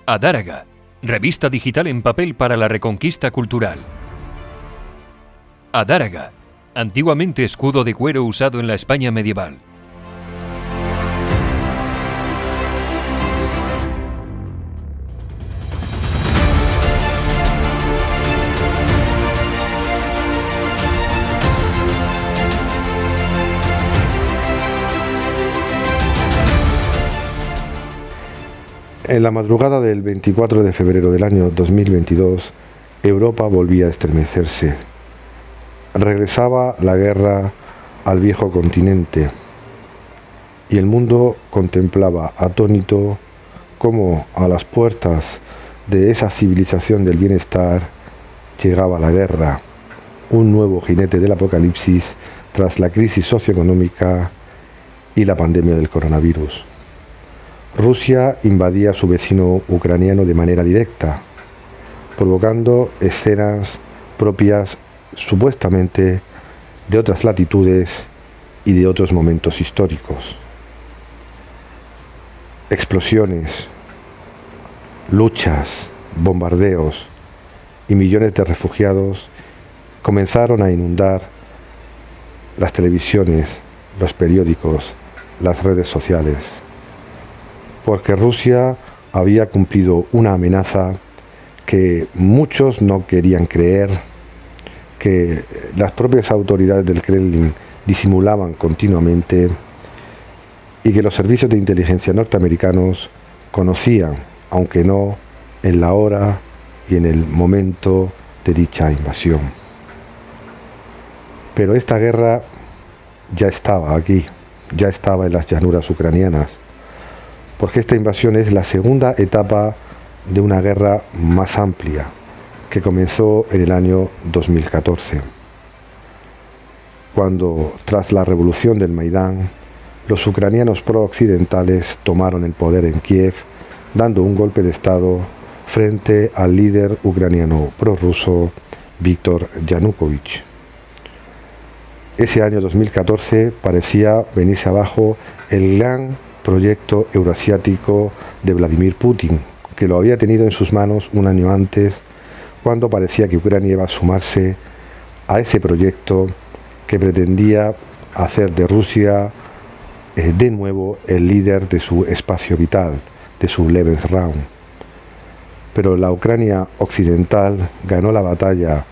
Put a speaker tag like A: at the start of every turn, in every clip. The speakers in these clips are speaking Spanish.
A: Adáraga, revista digital en papel para la reconquista cultural. Adáraga, antiguamente escudo de cuero usado en la España medieval.
B: En la madrugada del 24 de febrero del año 2022, Europa volvía a estremecerse. Regresaba la guerra al viejo continente y el mundo contemplaba atónito cómo a las puertas de esa civilización del bienestar llegaba la guerra, un nuevo jinete del apocalipsis tras la crisis socioeconómica y la pandemia del coronavirus. Rusia invadía a su vecino ucraniano de manera directa, provocando escenas propias supuestamente de otras latitudes y de otros momentos históricos. Explosiones, luchas, bombardeos y millones de refugiados comenzaron a inundar las televisiones, los periódicos, las redes sociales, porque Rusia había cumplido una amenaza que muchos no querían creer, que las propias autoridades del Kremlin disimulaban continuamente y que los servicios de inteligencia norteamericanos conocían, aunque no en la hora y en el momento de dicha invasión. Pero esta guerra ya estaba aquí, ya estaba en las llanuras ucranianas, porque esta invasión es la segunda etapa de una guerra más amplia que comenzó en el año 2014, cuando tras la revolución del Maidán, los ucranianos pro-occidentales tomaron el poder en Kiev, dando un golpe de estado frente al líder ucraniano prorruso Víktor Yanukovych. Ese año 2014 parecía venirse abajo el gran proyecto euroasiático de Vladimir Putin, que lo había tenido en sus manos un año antes, cuando parecía que Ucrania iba a sumarse a ese proyecto que pretendía hacer de Rusia de nuevo el líder de su espacio vital, de su Lebensraum. Pero la Ucrania occidental ganó la batalla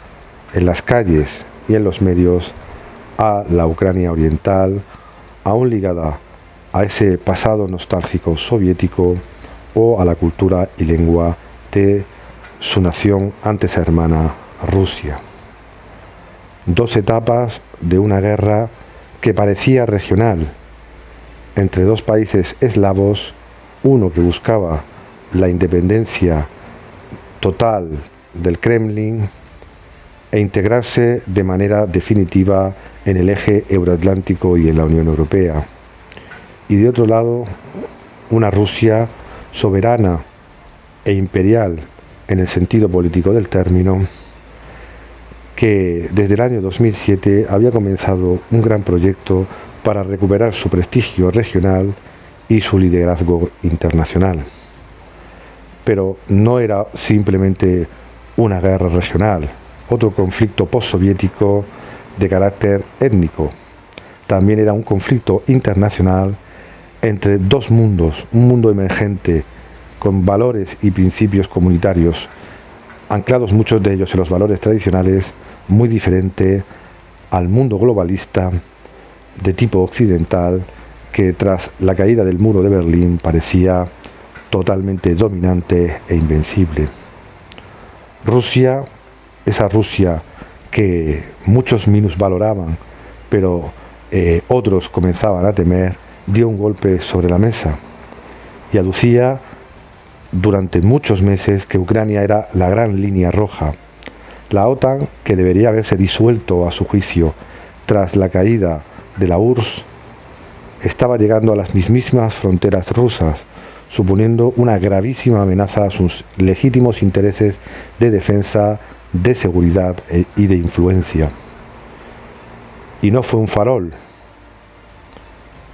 B: en las calles y en los medios a la Ucrania oriental, aún ligada a ese pasado nostálgico soviético o a la cultura y lengua de su nación antes hermana Rusia. Dos etapas de una guerra que parecía regional entre dos países eslavos, uno que buscaba la independencia total del Kremlin e integrarse de manera definitiva en el eje euroatlántico y en la Unión Europea, y de otro lado una Rusia soberana e imperial en el sentido político del término, que desde el año 2007 había comenzado un gran proyecto para recuperar su prestigio regional y su liderazgo internacional. Pero no era simplemente una guerra regional, otro conflicto postsoviético de carácter étnico. También era un conflicto internacional entre dos mundos, un mundo emergente con valores y principios comunitarios, anclados muchos de ellos en los valores tradicionales, muy diferente al mundo globalista de tipo occidental que tras la caída del muro de Berlín parecía totalmente dominante e invencible. Rusia, esa Rusia que muchos minusvaloraban, pero otros comenzaban a temer, dio un golpe sobre la mesa y aducía durante muchos meses que Ucrania era la gran línea roja. La OTAN, que debería haberse disuelto a su juicio tras la caída de la URSS, estaba llegando a las mismísimas fronteras rusas, suponiendo una gravísima amenaza a sus legítimos intereses de defensa, de seguridad y de influencia. Y no fue un farol,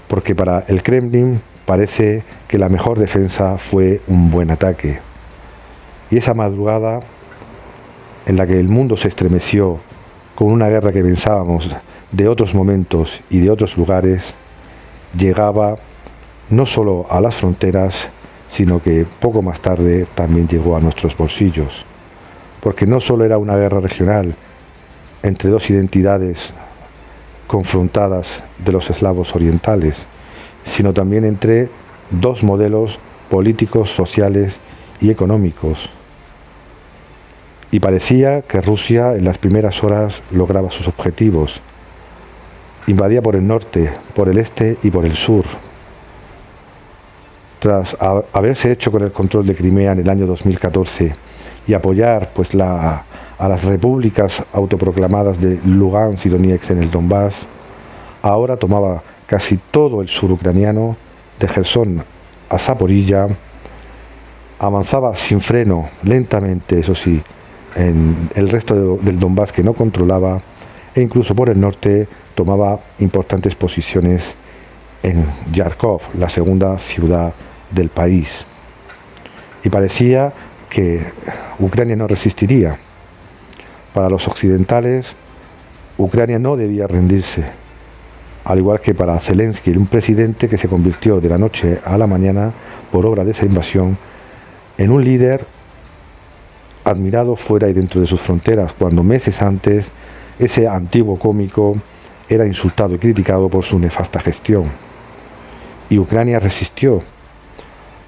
B: porque para el Kremlin parece que la mejor defensa fue un buen ataque. Y esa madrugada en la que el mundo se estremeció con una guerra que pensábamos de otros momentos y de otros lugares, llegaba no solo a las fronteras, sino que poco más tarde también llegó a nuestros bolsillos. Porque no solo era una guerra regional entre dos identidades confrontadas de los eslavos orientales, sino también entre dos modelos políticos, sociales y económicos. Y parecía que Rusia en las primeras horas lograba sus objetivos. Invadía por el norte, por el este y por el sur. Tras haberse hecho con el control de Crimea en el año 2014 y apoyar a las repúblicas autoproclamadas de Lugansk y Donetsk en el Donbass, ahora tomaba casi todo el sur ucraniano, de Jersón a Zaporilla, avanzaba sin freno, lentamente, eso sí, en el resto del Donbass que no controlaba, e incluso por el norte tomaba importantes posiciones en Kharkov, la segunda ciudad del país. Y parecía que Ucrania no resistiría. Para los occidentales, Ucrania no debía rendirse, al igual que para Zelensky, un presidente que se convirtió de la noche a la mañana, por obra de esa invasión, en un líder admirado fuera y dentro de sus fronteras, cuando meses antes ese antiguo cómico era insultado y criticado por su nefasta gestión. Y Ucrania resistió.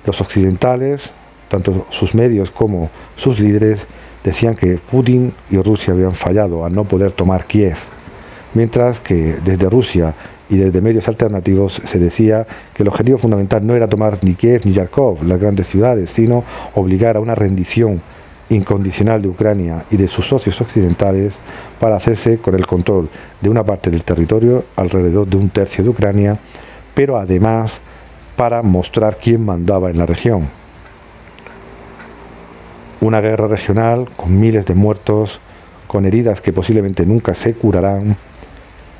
B: Los occidentales, tanto sus medios como sus líderes, decían que Putin y Rusia habían fallado al no poder tomar Kiev, mientras que desde Rusia y desde medios alternativos se decía que el objetivo fundamental no era tomar ni Kiev ni Kharkov, las grandes ciudades, sino obligar a una rendición incondicional de Ucrania y de sus socios occidentales para hacerse con el control de una parte del territorio, alrededor de un tercio de Ucrania, pero además para mostrar quién mandaba en la región. Una guerra regional con miles de muertos, con heridas que posiblemente nunca se curarán,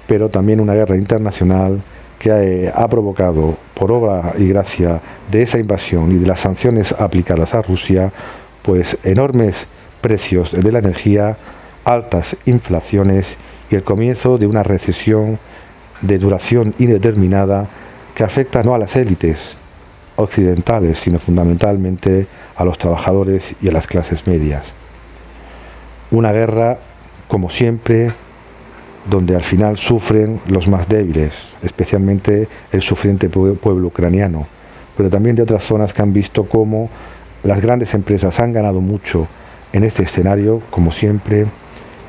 B: pero también una guerra internacional que ha provocado, por obra y gracia de esa invasión y de las sanciones aplicadas a Rusia, pues enormes precios de la energía, altas inflaciones y el comienzo de una recesión de duración indeterminada que afecta no a las élites occidentales, sino fundamentalmente a los trabajadores y a las clases medias. Una guerra, como siempre, donde al final sufren los más débiles, especialmente el sufriente pueblo ucraniano, pero también de otras zonas que han visto cómo las grandes empresas han ganado mucho en este escenario, como siempre,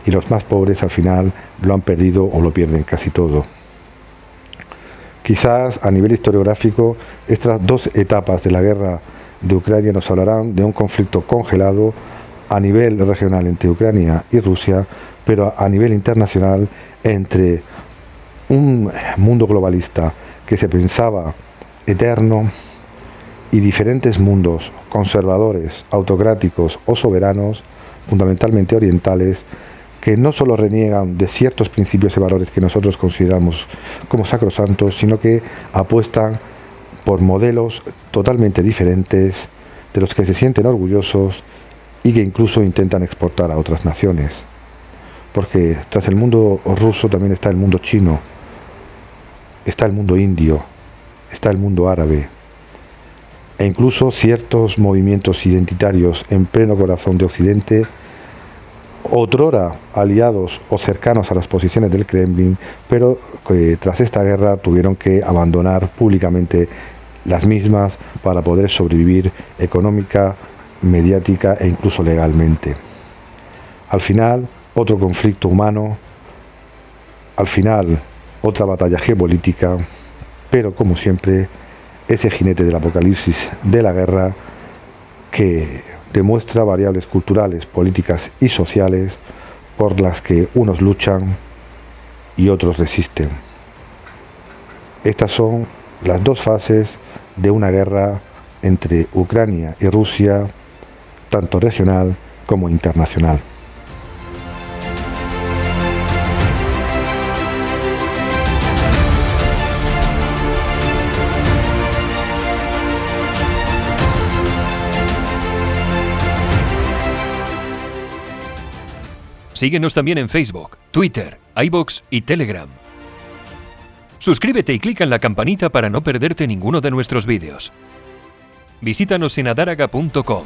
B: y los más pobres al final lo han perdido o lo pierden casi todo. Quizás a nivel historiográfico estas dos etapas de la guerra de Ucrania nos hablarán de un conflicto congelado a nivel regional entre Ucrania y Rusia, pero a nivel internacional entre un mundo globalista que se pensaba eterno y diferentes mundos conservadores, autocráticos o soberanos, fundamentalmente orientales, que no solo reniegan de ciertos principios y valores que nosotros consideramos como sacrosantos, sino que apuestan por modelos totalmente diferentes, de los que se sienten orgullosos y que incluso intentan exportar a otras naciones. Porque tras el mundo ruso también está el mundo chino, está el mundo indio, está el mundo árabe, e incluso ciertos movimientos identitarios en pleno corazón de Occidente, otrora aliados o cercanos a las posiciones del Kremlin, pero que tras esta guerra tuvieron que abandonar públicamente las mismas para poder sobrevivir económica, mediática e incluso legalmente. Al final, otro conflicto humano, al final, otra batalla geopolítica, pero como siempre, ese jinete del apocalipsis de la guerra que demuestra variables culturales, políticas y sociales por las que unos luchan y otros resisten. Estas son las dos fases de una guerra entre Ucrania y Rusia, tanto regional como internacional.
A: Síguenos también en Facebook, Twitter, iVoox y Telegram. Suscríbete y clica en la campanita para no perderte ninguno de nuestros vídeos. Visítanos en adaraga.com.